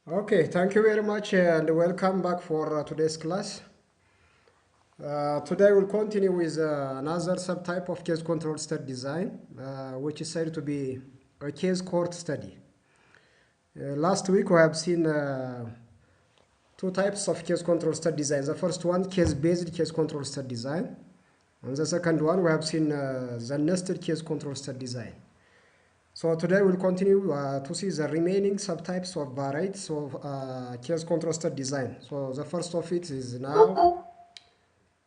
Okay, thank you very much and welcome back for today's class. Today we'll continue with another subtype of case control study design, which is said to be a case cohort study. Last week we have seen two types of case control study design. The first one, case-based case control study design. And the second one, we have seen the nested case control study design. So today we'll continue to see the remaining subtypes of varieties of case control study design. So the first of it is now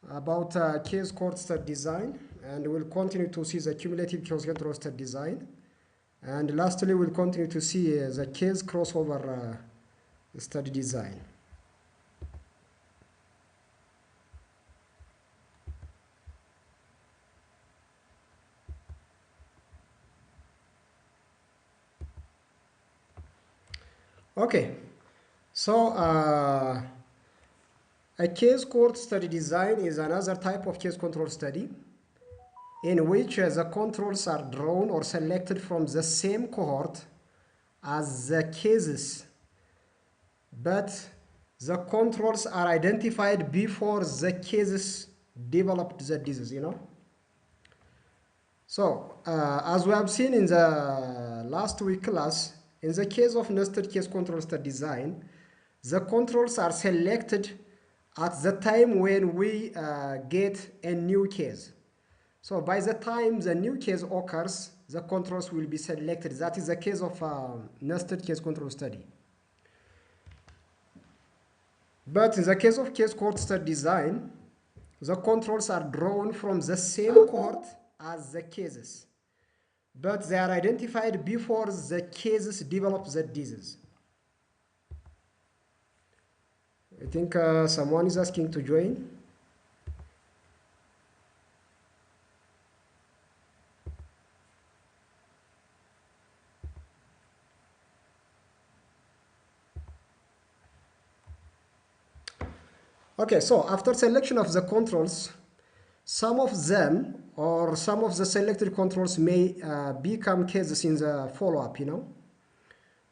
about case cohort study design, and we'll continue to see the cumulative case control study design. And lastly, we'll continue to see the case crossover study design. Okay, so a case cohort study design is another type of case control study in which the controls are drawn or selected from the same cohort as the cases, but the controls are identified before the cases developed the disease, So, as we have seen in the last week class, in the case of nested case control study design, the controls are selected at the time when we get a new case. So by the time the new case occurs, the controls will be selected. That is the case of nested case control study. But in the case of case cohort study design, the controls are drawn from the same cohort as the cases, but they are identified before the cases develop the disease. I think someone is asking to join. Okay, so after selection of the controls, some of them or some of the selected controls may become cases in the follow-up,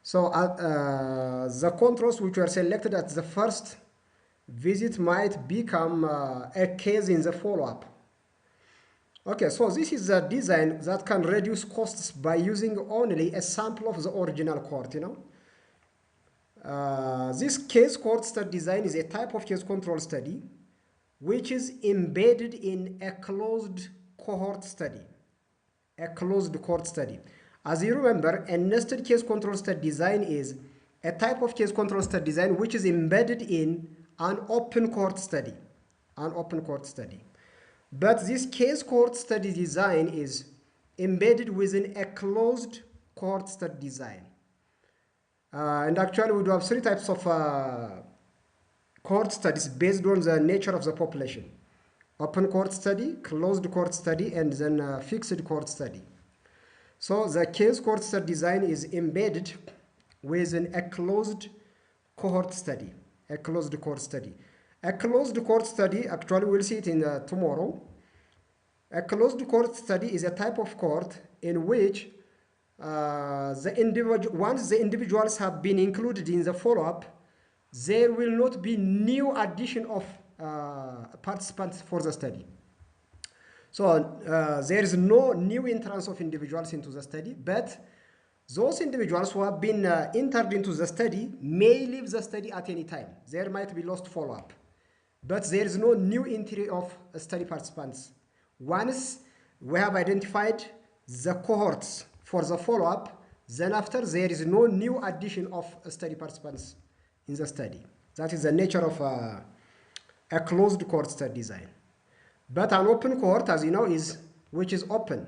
So the controls which were selected at the first visit might become a case in the follow-up. Okay, so this is a design that can reduce costs by using only a sample of the original cohort, This case cohort study design is a type of case control study which is embedded in a closed cohort study. A closed cohort study. As you remember, a nested case control study design is a type of case control study design which is embedded in an open cohort study. An open cohort study. But this case cohort study design is embedded within a closed cohort study design. And actually we do have three types of cohort studies based on the nature of the population. Open cohort study, closed cohort study, and then fixed cohort study. So the case cohort study design is embedded within a closed cohort study. A closed cohort study. A closed cohort study, actually we'll see it in tomorrow. A closed cohort study is a type of cohort in which once the individuals have been included in the follow-up, there will not be new addition of participants for the study. So there is no new entrance of individuals into the study, but those individuals who have been entered into the study may leave the study at any time. There might be lost follow-up, but there is no new entry of study participants. Once we have identified the cohorts for the follow-up, then after there is no new addition of study participants in the study. That is the nature of a closed cohort study design. But an open cohort, as you know, which is open.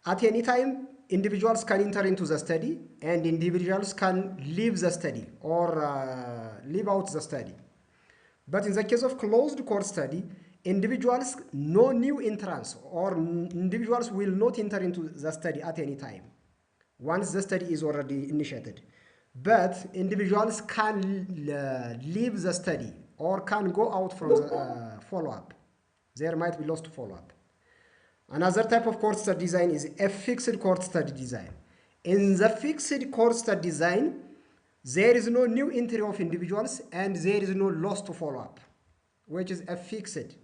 At any time, individuals can enter into the study and individuals can leave the study or leave out the study. But in the case of closed cohort study, individuals, no new entrance or individuals will not enter into the study at any time once the study is already initiated. But individuals can leave the study or can go out from the follow-up. There might be lost follow-up. Another type of cohort study design is a fixed cohort study design. In the fixed cohort study design, there is no new entry of individuals, and there is no loss to follow up, which is a fixed.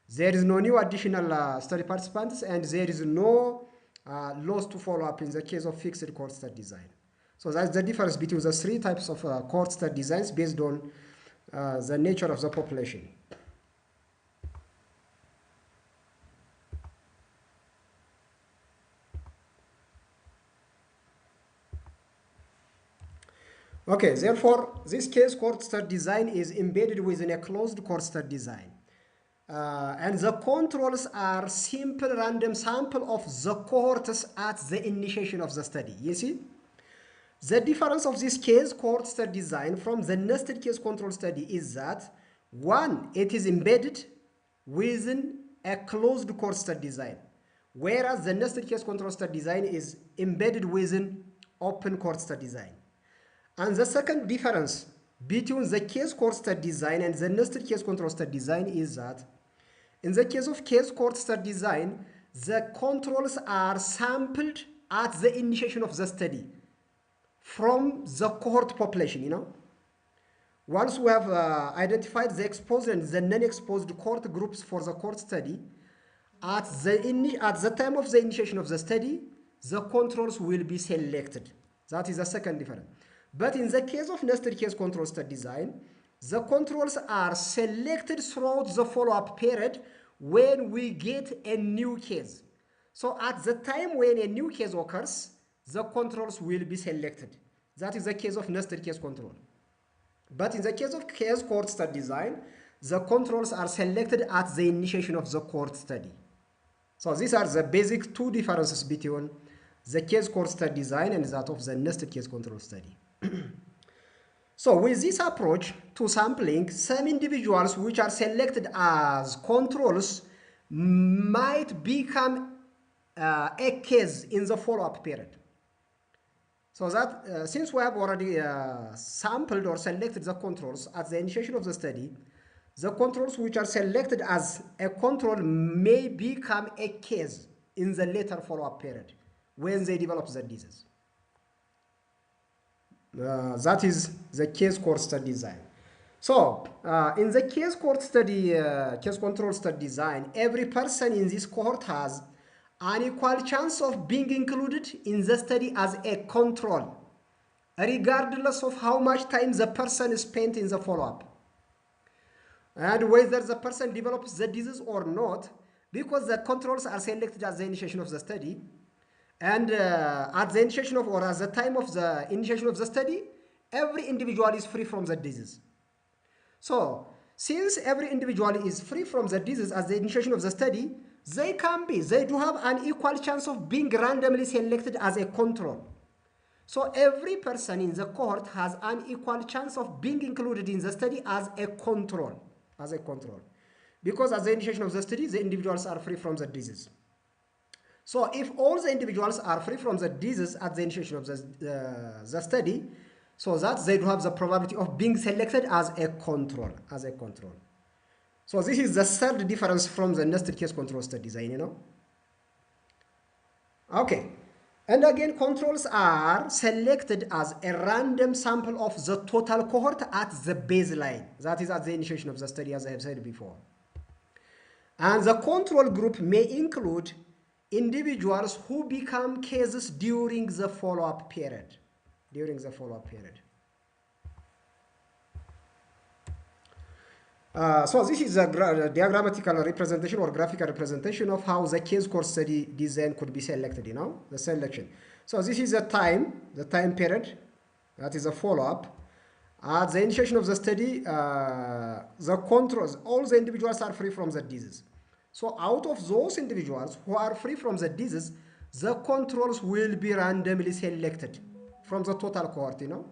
There is no new additional study participants, and there is no loss to follow up in the case of fixed cohort study design. So that's the difference between the three types of cohort study designs based on the nature of the population. Okay, therefore, this case cohort study design is embedded within a closed cohort study design. And the controls are simple random sample of the cohorts at the initiation of the study. You see? The difference of this case cohort study design from the nested case control study is that, one, it is embedded within a closed cohort study design, whereas the nested case control study design is embedded within open cohort study design. And the second difference between the case cohort study design and the nested case control study design is that in the case of case cohort study design, the controls are sampled at the initiation of the study from the cohort population, you know. Once we have identified the exposed and the non-exposed cohort groups for the cohort study, at the time of the initiation of the study, the controls will be selected. That is the second difference. But in the case of nested case control study design, the controls are selected throughout the follow-up period when we get a new case. So at the time when a new case occurs, the controls will be selected. That is the case of nested case control. But in the case of case cohort study design, the controls are selected at the initiation of the cohort study. So these are the basic two differences between the case cohort study design and that of the nested case control study. So with this approach to sampling, some individuals which are selected as controls might become a case in the follow-up period. So that since we have already sampled or selected the controls at the initiation of the study, the controls which are selected as a control may become a case in the later follow-up period when they develop the disease. That is the case cohort study design. So, in the case cohort study, case control study design, every person in this cohort has an equal chance of being included in the study as a control, regardless of how much time the person spent in the follow-up, and whether the person develops the disease or not, because the controls are selected at the initiation of the study. And at the initiation of, or at the time of the initiation of the study, every individual is free from the disease. So, since every individual is free from the disease at the initiation of the study, they do have an equal chance of being randomly selected as a control. So, every person in the cohort has an equal chance of being included in the study as a control. Because at the initiation of the study, the individuals are free from the disease. So if all the individuals are free from the disease at the initiation of the study, so that they do have the probability of being selected as a control. So this is the third difference from the nested case control study design, you know. Okay. And again, controls are selected as a random sample of the total cohort at the baseline. That is at the initiation of the study, as I have said before. And the control group may include individuals who become cases during the follow-up period. So this is a diagrammatical representation or graphical representation of how the case cohort study design could be selected, you know, the selection. So this is the time period, that is a follow-up. At the initiation of the study, the controls, all the individuals are free from the disease. So out of those individuals who are free from the disease, the controls will be randomly selected from the total cohort, you know,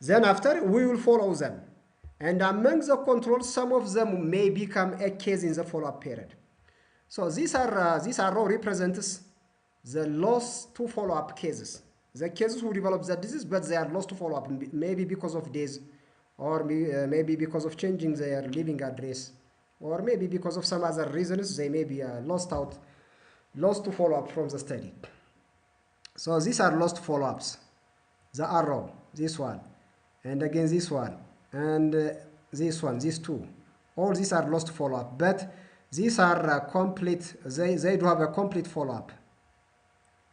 Then after, we will follow them. And among the controls, some of them may become a case in the follow-up period. So these arrow represents the lost to follow-up cases. The cases who develop the disease, but they are lost to follow-up, maybe because of days, or maybe because of changing their living address, or maybe because of some other reasons, they may be lost to follow-up from the study. So these are lost follow-ups. the arrow, this one, and again this one, and this one, these two. All these are lost follow-up, but these are complete, they do have a complete follow-up.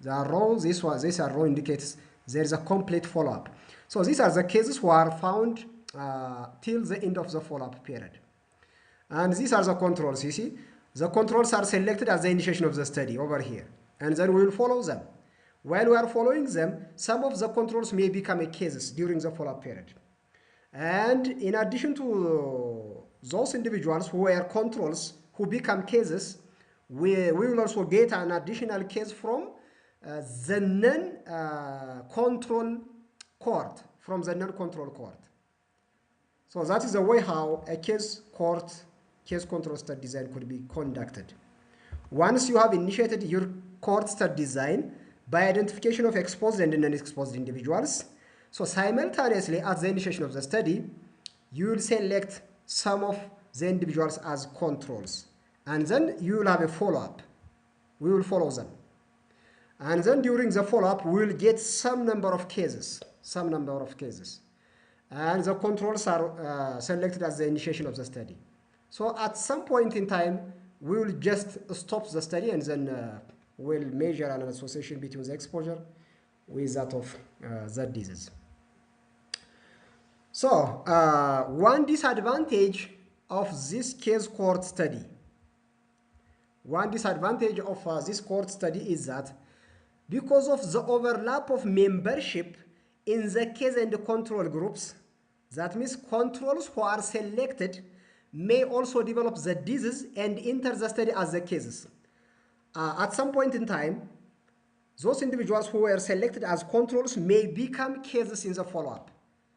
The arrow, this arrow indicates there is a complete follow-up. So these are the cases who are found till the end of the follow-up period. And these are the controls, you see. The controls are selected at the initiation of the study over here. And then we will follow them. While we are following them, some of the controls may become cases during the follow-up period. And in addition to those individuals who were controls who become cases, we will also get an additional case from the non-control cohort, from the non-control cohort. So that is the way how a case control study design could be conducted. Once you have initiated your cohort study design by identification of exposed and non-exposed individuals, so simultaneously at the initiation of the study, you will select some of the individuals as controls. And then you will have a follow-up. We will follow them. And then during the follow-up, we will get some number of cases. And the controls are selected as the initiation of the study. So at some point in time, we will just stop the study and then we'll measure an association between the exposure with that of that disease. So one disadvantage of this case cohort study, this cohort study is that because of the overlap of membership in the case and control groups, that means controls who are selected may also develop the disease and enter the study as the cases. At some point in time, those individuals who were selected as controls may become cases in the follow-up.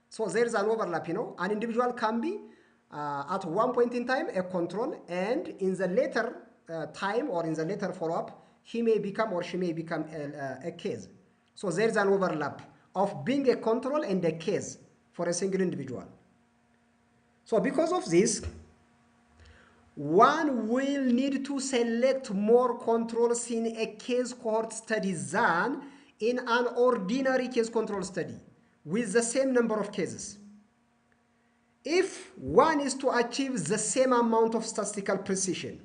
So there is an overlap, you know. An individual can be at one point in time a control, and in the later time or in the later follow-up, he may become or she may become a case. So there is an overlap of being a control and a case for a single individual. So because of this, one will need to select more controls in a case cohort study than in an ordinary case control study with the same number of cases. If one is to achieve the same amount of statistical precision,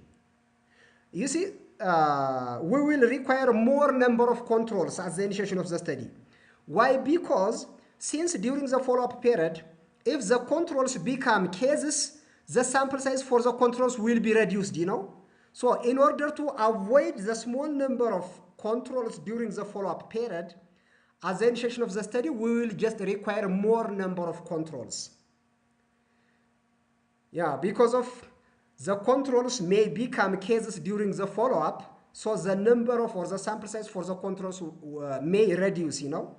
you see, we will require more number of controls at the initiation of the study. Why? Because since during the follow-up period, if the controls become cases, the sample size for the controls will be reduced, you know. So in order to avoid the small number of controls during the follow-up period, at the initiation of the study, we will just require more number of controls. Yeah, because of the controls may become cases during the follow-up, so the number of or the sample size for the controls may reduce, you know.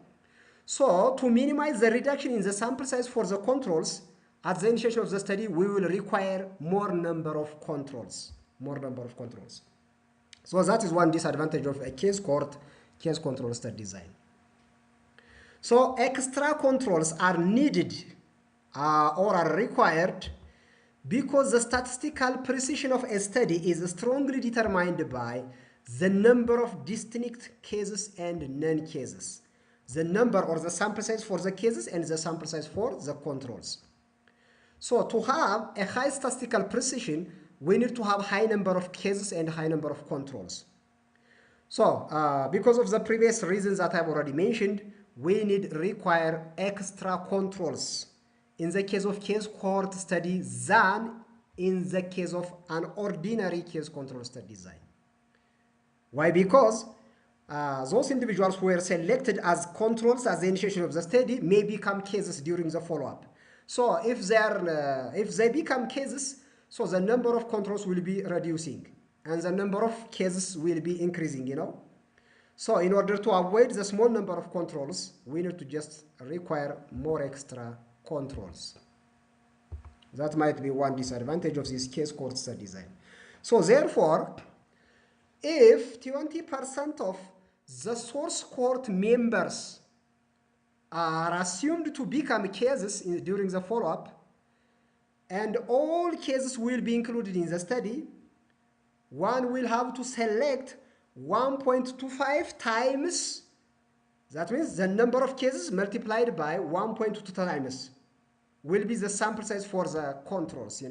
So to minimize the reduction in the sample size for the controls, at the initiation of the study, we will require more number of controls. So that is one disadvantage of a case control study design. So extra controls are needed or are required because the statistical precision of a study is strongly determined by the number of distinct cases and non-cases. The number or the sample size for the cases and the sample size for the controls. So to have a high statistical precision, we need to have high number of cases and high number of controls. So because of the previous reasons that I've already mentioned, we require extra controls in the case of case cohort study than in the case of an ordinary case control study design. Why? Because those individuals who were selected as controls at the initiation of the study may become cases during the follow-up. So if they become cases, so the number of controls will be reducing and the number of cases will be increasing, you know. So in order to avoid the small number of controls, we need to just require more extra controls. That might be one disadvantage of this case cohort study design. So therefore, if 20% of the source cohort members are assumed to become cases during the follow-up, and all cases will be included in the study, one will have to select 1.25 times That means the number of cases multiplied by 1.2 times will be the sample size for the controls,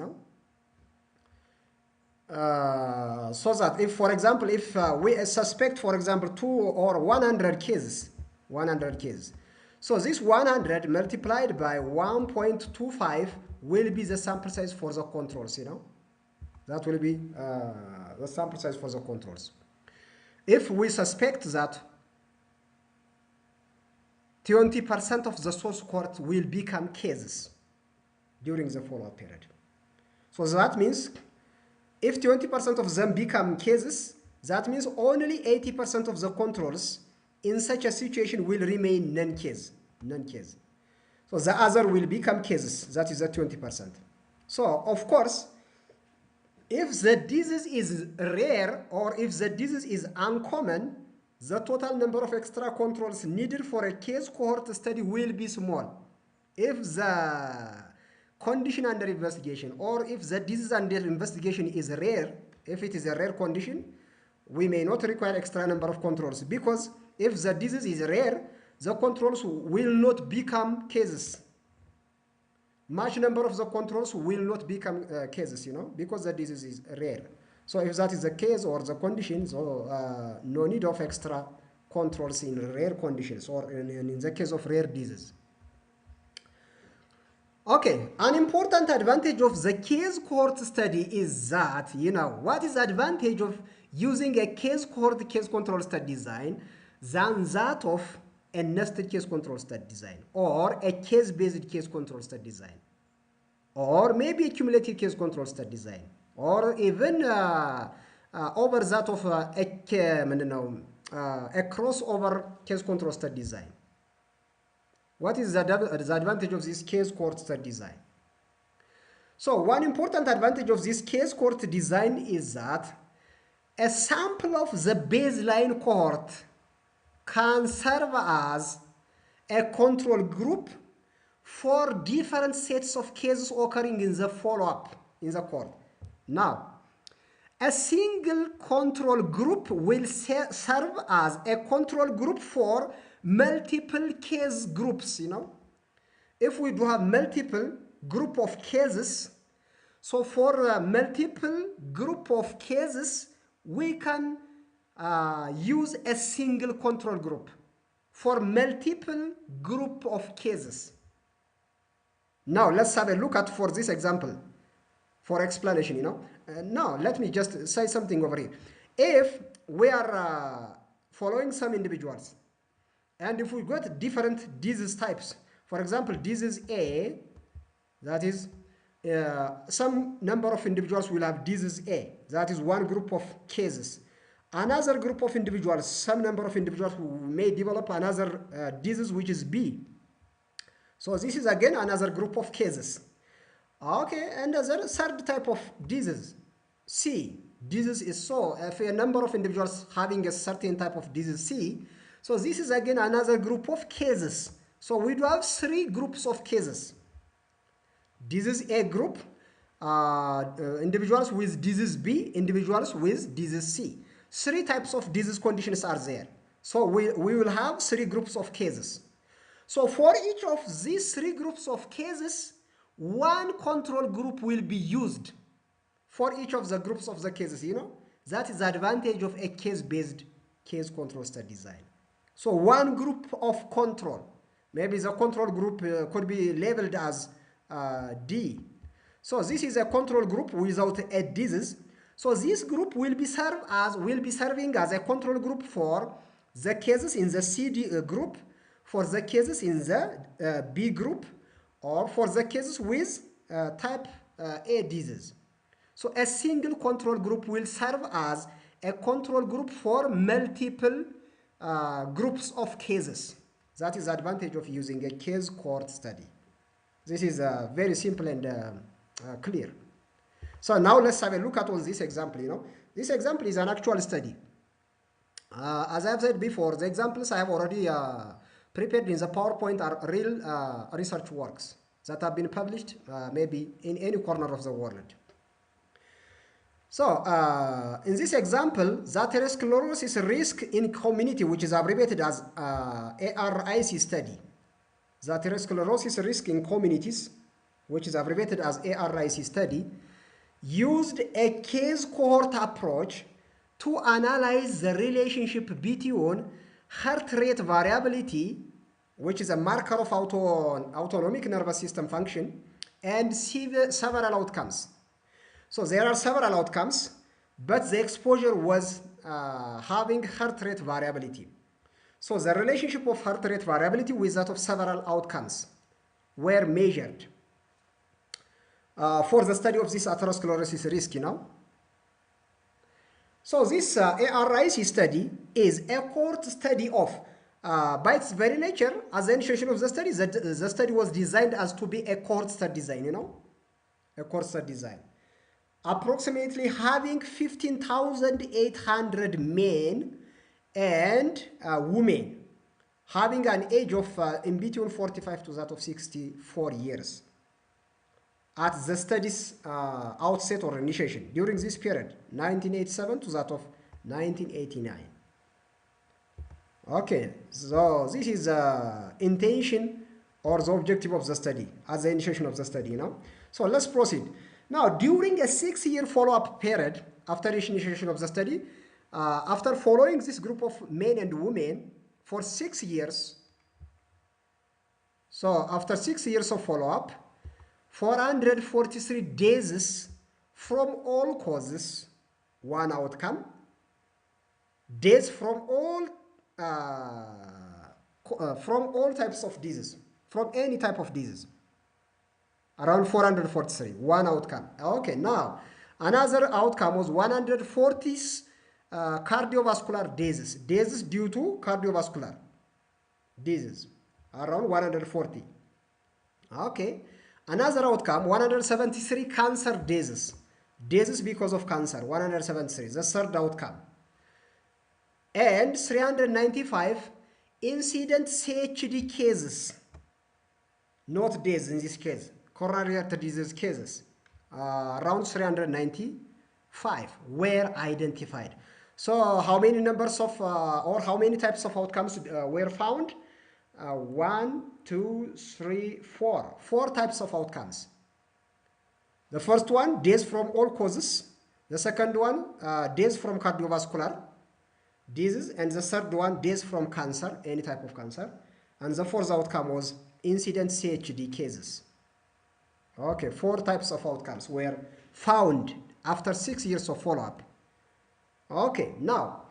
so that if, for example, if we suspect, for example, 2 or 100 cases, so this 100 multiplied by 1.25 will be the sample size for the controls, that will be the sample size for the controls. If we suspect that 20% of the source cohort will become cases during the follow-up period. So that means if 20% of them become cases, that means only 80% of the controls in such a situation will remain non-case. So the other will become cases, that is the 20%. So of course, if the disease is rare or if the disease is uncommon, the total number of extra controls needed for a case cohort study will be small. If the condition under investigation or if the disease under investigation is rare, if it is a rare condition, we may not require extra number of controls, because if the disease is rare, the controls will not become cases. Much number of the controls will not become cases, because the disease is rare. So if that is the case or the condition, so no need of extra controls in rare conditions or in the case of rare disease. Okay, an important advantage of the case cohort study is that, what is the advantage of using a case cohort case control study design than that of a nested case control study design or a case-based case control study design, or maybe a cumulative case control study design, or even over that of a crossover case control study design. What is the advantage of this case cohort study design? So one important advantage of this case cohort design is that a sample of the baseline cohort can serve as a control group for different sets of cases occurring in the follow-up in the cohort. Now, a single control group will serve as a control group for multiple case groups, If we do have multiple group of cases, so for a multiple group of cases, we can use a single control group for multiple group of cases. Now let's have a look at for this example for explanation, now let me just say something over here. If we are following some individuals, and if we got different disease types, for example, disease A, that is some number of individuals will have disease A, that is one group of cases. Another group of individuals, some number of individuals who may develop another disease which is B. So this is again another group of cases. Okay, and the third type of disease, C. Disease is so, if a number of individuals having a certain type of disease C, so this is again another group of cases. So we do have three groups of cases. Disease A group, individuals with disease B, individuals with disease C. Three types of disease conditions are there. So we will have three groups of cases. So for each of these three groups of cases, one control group will be used for each of the groups of the cases, That is the advantage of a case-based case control study design. So one group of control, maybe the control group could be labeled as D. So this is a control group without a disease. So this group will be serving as a control group for the cases in the CD group, for the cases in the B group, or for the cases with type A disease. So a single control group will serve as a control group for multiple groups of cases. That is the advantage of using a case cohort study. This is very simple and clear. So now let's have a look at on this example. This example is an actual study. As I've said before, the examples I have already prepared in the PowerPoint are real research works that have been published maybe in any corner of the world. So, in this example, the atherosclerosis risk in community, which is abbreviated as ARIC study. The atherosclerosis risk in communities, which is abbreviated as ARIC study, used a case cohort approach to analyze the relationship between heart rate variability, which is a marker of autonomic nervous system function, and several outcomes. So there are several outcomes, but the exposure was having heart rate variability. So the relationship of heart rate variability with that of several outcomes were measured for the study of this atherosclerosis risk, So this ARIC study is a cohort study of, by its very nature, as the initiation of the study, the study was designed as to be a cohort study design, a cohort study design. Approximately having 15,800 men and women having an age of in between 45 to that of 64 years at the study's outset or initiation during this period, 1987 to that of 1989. Okay, so this is the intention or the objective of the study as the initiation of the study, So let's proceed. Now, during a 6-year follow-up period after initiation of the study, after following this group of men and women for 6 years, so after 6 years of follow-up, 443 deaths from all causes, one outcome. Deaths from all types of diseases, from any type of disease. Around 443, one outcome. Okay, now another outcome was 140 cardiovascular deaths due to cardiovascular disease, around 140. Okay, another outcome, 173 cancer deaths because of cancer, 173, the third outcome. And 395 incident CHD cases, not deaths in this case, coronary artery disease cases, around 395 were identified. So how many numbers of or how many types of outcomes were found? 1, 2, 3, 4. 4 types of outcomes. The first one, deaths from all causes. The second one, deaths from cardiovascular disease. And the third one, deaths from cancer, any type of cancer. And the fourth outcome was incident CHD cases. Okay, 4 types of outcomes were found after 6 years of follow-up. Okay, now,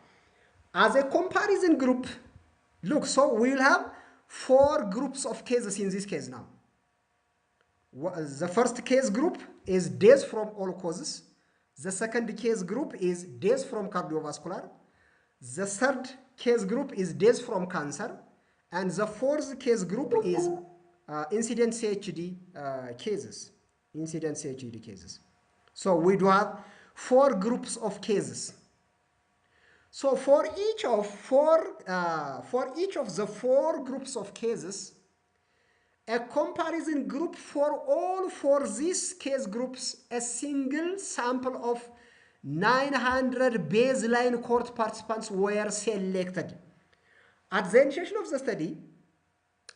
as a comparison group, look, so we will have 4 groups of cases in this case now. The first case group is deaths from all causes. The second case group is deaths from cardiovascular. The third case group is deaths from cancer. And the fourth case group is incident CHD cases. Incident CHD cases. So we do have 4 groups of cases. So for each of the 4 groups of cases, a comparison group for all 4 these case groups, a single sample of 900 baseline cohort participants were selected. At the initiation of the study,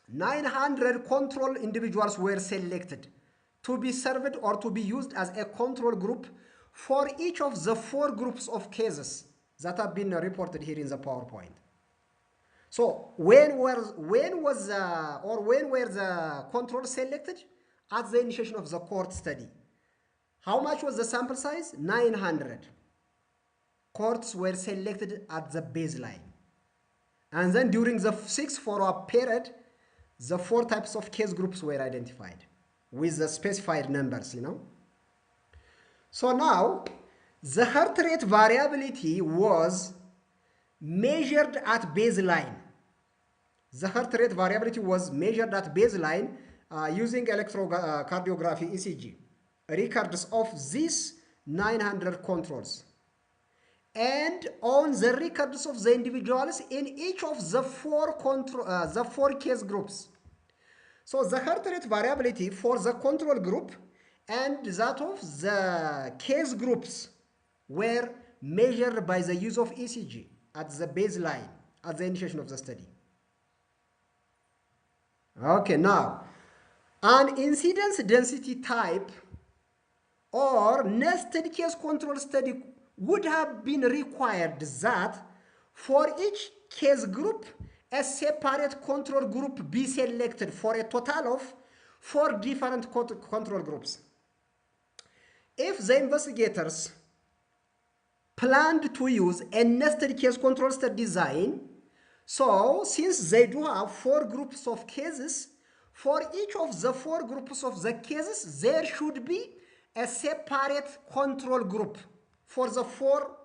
900 control individuals were selected to be served or to be used as a control group for each of the 4 groups of cases that have been reported here in the PowerPoint. So when were the controls selected? At the initiation of the cohort study. How much was the sample size? 900. Cohorts were selected at the baseline. And then during the 6 follow-up period, the 4 types of case groups were identified with the specified numbers, So now, the heart rate variability was measured at baseline. The heart rate variability was measured at baseline using electrocardiography ECG. Records of these 900 controls. And on the records of the individuals in each of the 4 case groups. So the heart rate variability for the control group and that of the case groups were measured by the use of ECG at the baseline, at the initiation of the study. Okay, now, an incidence density type or nested case control study would have been required that for each case group, a separate control group be selected for a total of 4 different control groups. If the investigators planned to use a nested case control study design, so since they do have 4 groups of cases, for each of the 4 groups of the cases, there should be a separate control group for the 4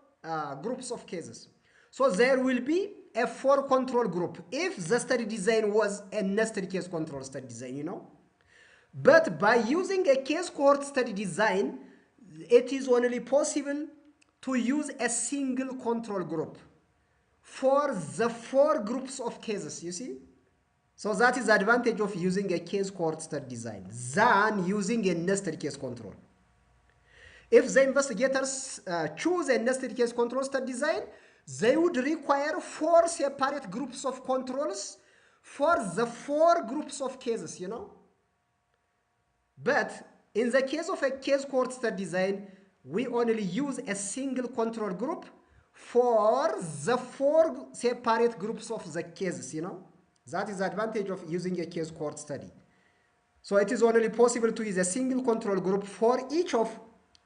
groups of cases. So there will be a 4 control group if the study design was a nested case control study design, you know. But by using a case cohort study design, it is only possible to use a single control group for the 4 groups of cases, you see. So that is the advantage of using a case cohort study design than using a nested case control. If the investigators choose a nested case control study design, they would require 4 separate groups of controls for the 4 groups of cases, you know. But in the case of a case cohort study design, we only use a single control group for the 4 separate groups of the cases, you know. That is the advantage of using a case cohort study. So it is only possible to use a single control group for each of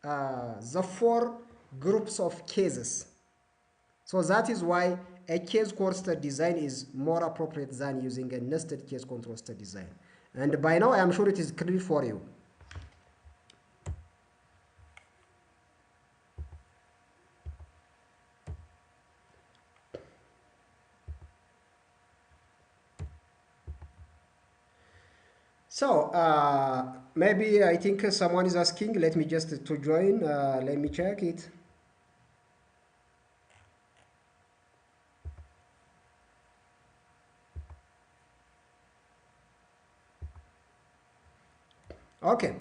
the 4 groups of cases. So that is why a case cohort study design is more appropriate than using a nested case control study design. And by now I am sure it is clear for you. So maybe I think someone is asking, let me just to join, let me check it. Okay,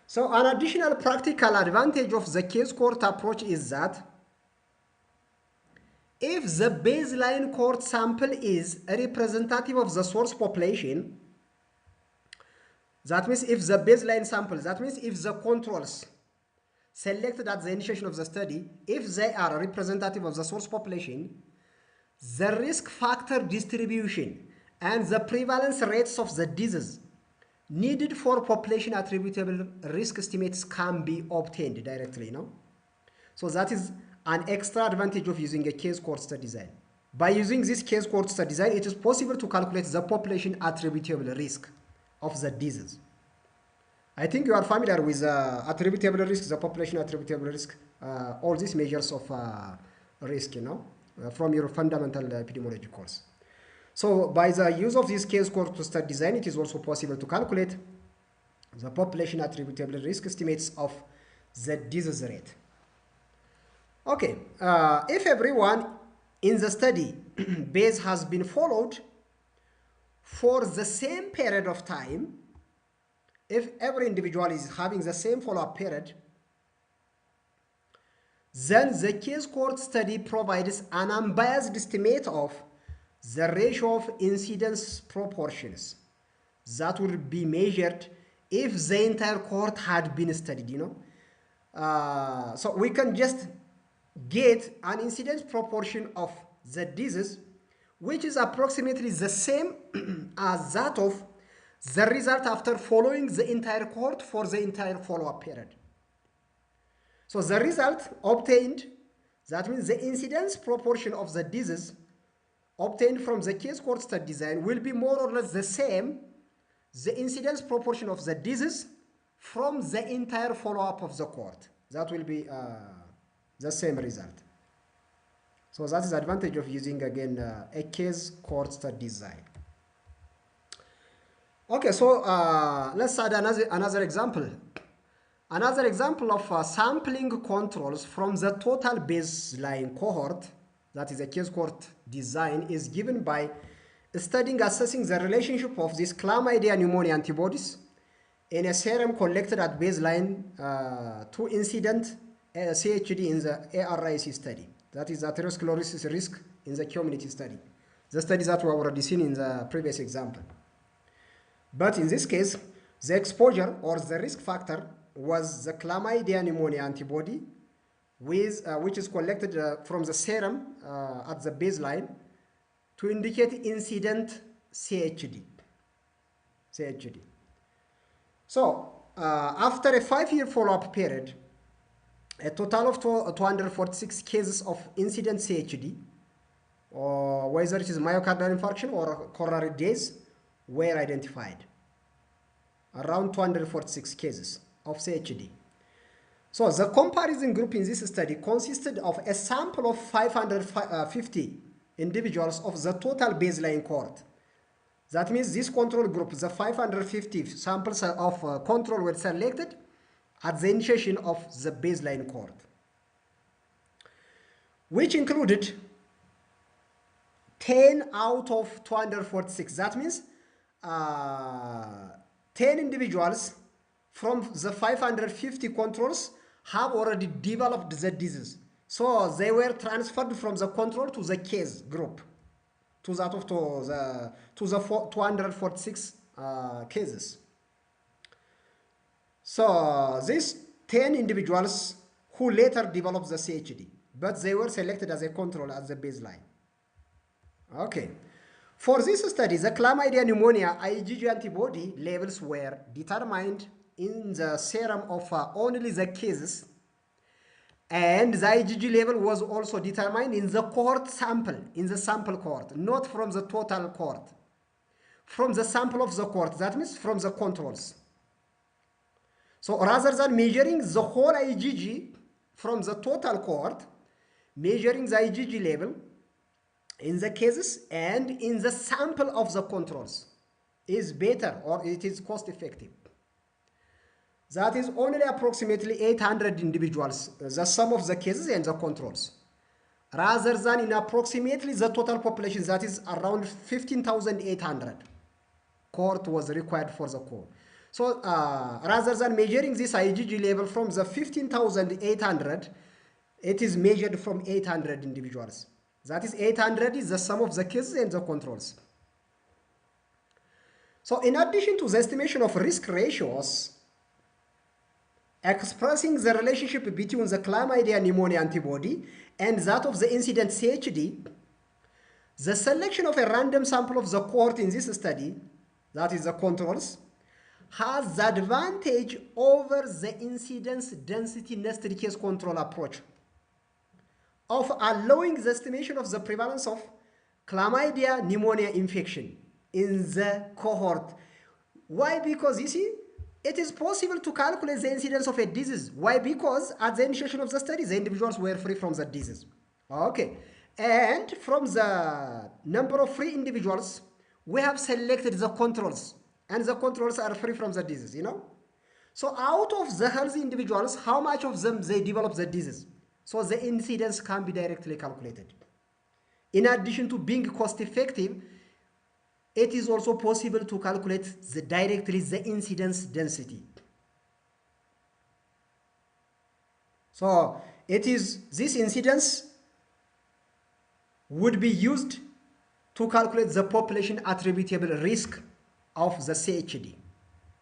so an additional practical advantage of the case cohort approach is that if the baseline cohort sample is representative of the source population, that means if the baseline sample, that means if the controls selected at the initiation of the study, if they are representative of the source population, the risk factor distribution and the prevalence rates of the disease needed for population attributable risk estimates can be obtained directly, you know. So that is an extra advantage of using a case cohort study design. By using this case cohort study design, it is possible to calculate the population attributable risk of the disease. I think you are familiar with attributable risk, the population attributable risk, all these measures of risk, you know, from your fundamental epidemiology course. So by the use of this case cohort study design, it is also possible to calculate the population attributable risk estimates of the disease rate. Okay, if everyone in the study base has been followed for the same period of time, if every individual is having the same follow-up period, then the case cohort study provides an unbiased estimate of the ratio of incidence proportions that would be measured if the entire cohort had been studied, you know. So we can just get an incidence proportion of the disease which is approximately the same as that of the result after following the entire cohort for the entire follow-up period. So the result obtained, that means the incidence proportion of the disease obtained from the case cohort study design will be more or less the same, the incidence proportion of the disease from the entire follow-up of the cohort. That will be the same result. So that is the advantage of using again a case cohort study design. Okay, so let's add another example. Another example of sampling controls from the total baseline cohort, that is a case cohort design, is given by studying assessing the relationship of these chlamydia pneumonia antibodies in a serum collected at baseline to incident CHD in the ARIC study. That is atherosclerosis risk in the community study. The studies that we already seen in the previous example. But in this case, the exposure or the risk factor was the chlamydia pneumonia antibody, which is collected from the serum at the baseline to indicate incident CHD. So, after a 5-year follow-up period, a total of 246 cases of incident CHD, or whether it is myocardial infarction or coronary deaths, were identified. Around 246 cases of CHD. So the comparison group in this study consisted of a sample of 550 individuals of the total baseline cohort. That means this control group, the 550 samples of control were selected at the initiation of the baseline cohort, which included 10 out of 246. That means 10 individuals from the 550 controls have already developed the disease. So they were transferred from the control to the case group, to the 246 cases. So these 10 individuals who later developed the CHD, but they were selected as a control as the baseline. Okay. For this study, the chlamydia pneumonia IgG antibody levels were determined in the serum of only the cases, and the IgG level was also determined in the cohort sample, in the sample cohort, not from the total cohort. From the sample of the cohort, that means from the controls. So rather than measuring the whole IgG from the total cohort, measuring the IgG level in the cases and in the sample of the controls is better, or it is cost effective. That is only approximately 800 individuals, the sum of the cases and the controls, rather than in approximately the total population, that is around 15,800 cohort was required for the core. So rather than measuring this IgG level from the 15,800, it is measured from 800 individuals. That is 800 is the sum of the cases and the controls. So in addition to the estimation of risk ratios, expressing the relationship between the chlamydia pneumonia antibody and that of the incident CHD, the selection of a random sample of the cohort in this study, that is the controls, has the advantage over the incidence density nested case control approach of allowing the estimation of the prevalence of chlamydia pneumonia infection in the cohort. Why? Because you see, it is possible to calculate the incidence of a disease. Why? Because at the initiation of the study, the individuals were free from the disease. Okay. And from the number of free individuals, we have selected the controls. And the controls are free from the disease, you know. So out of the healthy individuals, how much of them they develop the disease? So the incidence can be directly calculated. In addition to being cost effective, it is also possible to calculate directly the incidence density. So this incidence would be used to calculate the population attributable risk of the CHD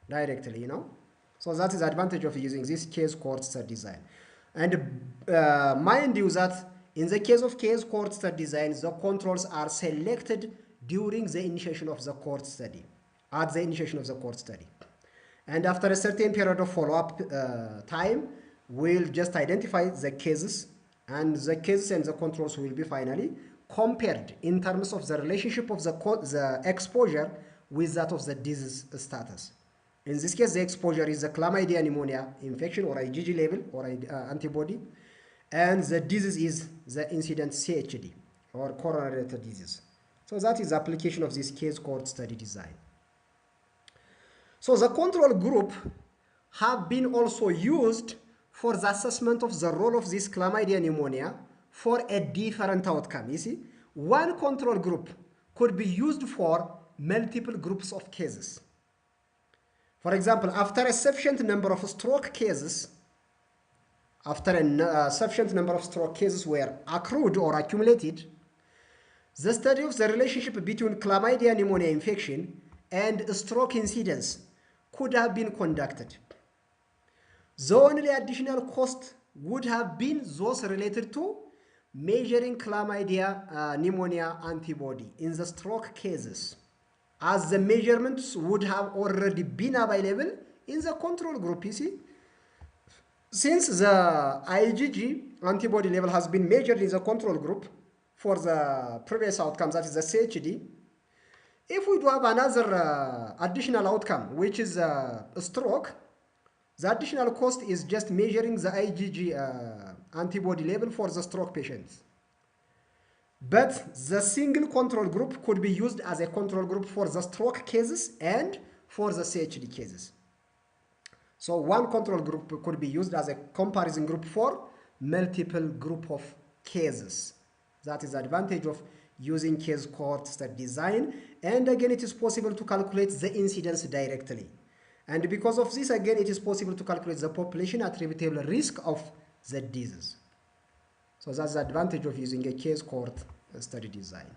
directly, you know. So that is the advantage of using this case cohort study design. And mind you that in the case of case cohort study design, the controls are selected during the initiation of the cohort study, at the initiation of the cohort study. And after a certain period of follow-up time, we'll just identify the cases, and the cases and the controls will be finally compared in terms of the relationship of the exposure with that of the disease status. In this case, the exposure is the chlamydia pneumonia infection or IgG level or antibody, and the disease is the incident CHD or coronary disease. So that is the application of this case cohort study design. So the control group have been also used for the assessment of the role of this chlamydia pneumonia for a different outcome. You see, one control group could be used for multiple groups of cases. For example, after a sufficient number of stroke cases after a sufficient number of stroke cases were accrued or accumulated, the study of the relationship between chlamydia pneumonia infection and stroke incidence could have been conducted. The only additional cost would have been those related to measuring chlamydia pneumonia antibody in the stroke cases, as the measurements would have already been available in the control group. You see, since the IgG antibody level has been measured in the control group for the previous outcome, that is the CHD, if we do have another additional outcome, which is a stroke, the additional cost is just measuring the IgG antibody level for the stroke patients. But the single control group could be used as a control group for the stroke cases and for the CHD cases. So one control group could be used as a comparison group for multiple group of cases. That is the advantage of using case cohort study design. And again, it is possible to calculate the incidence directly. And because of this, again, it is possible to calculate the population attributable risk of the disease. So that's the advantage of using a case cohort study design.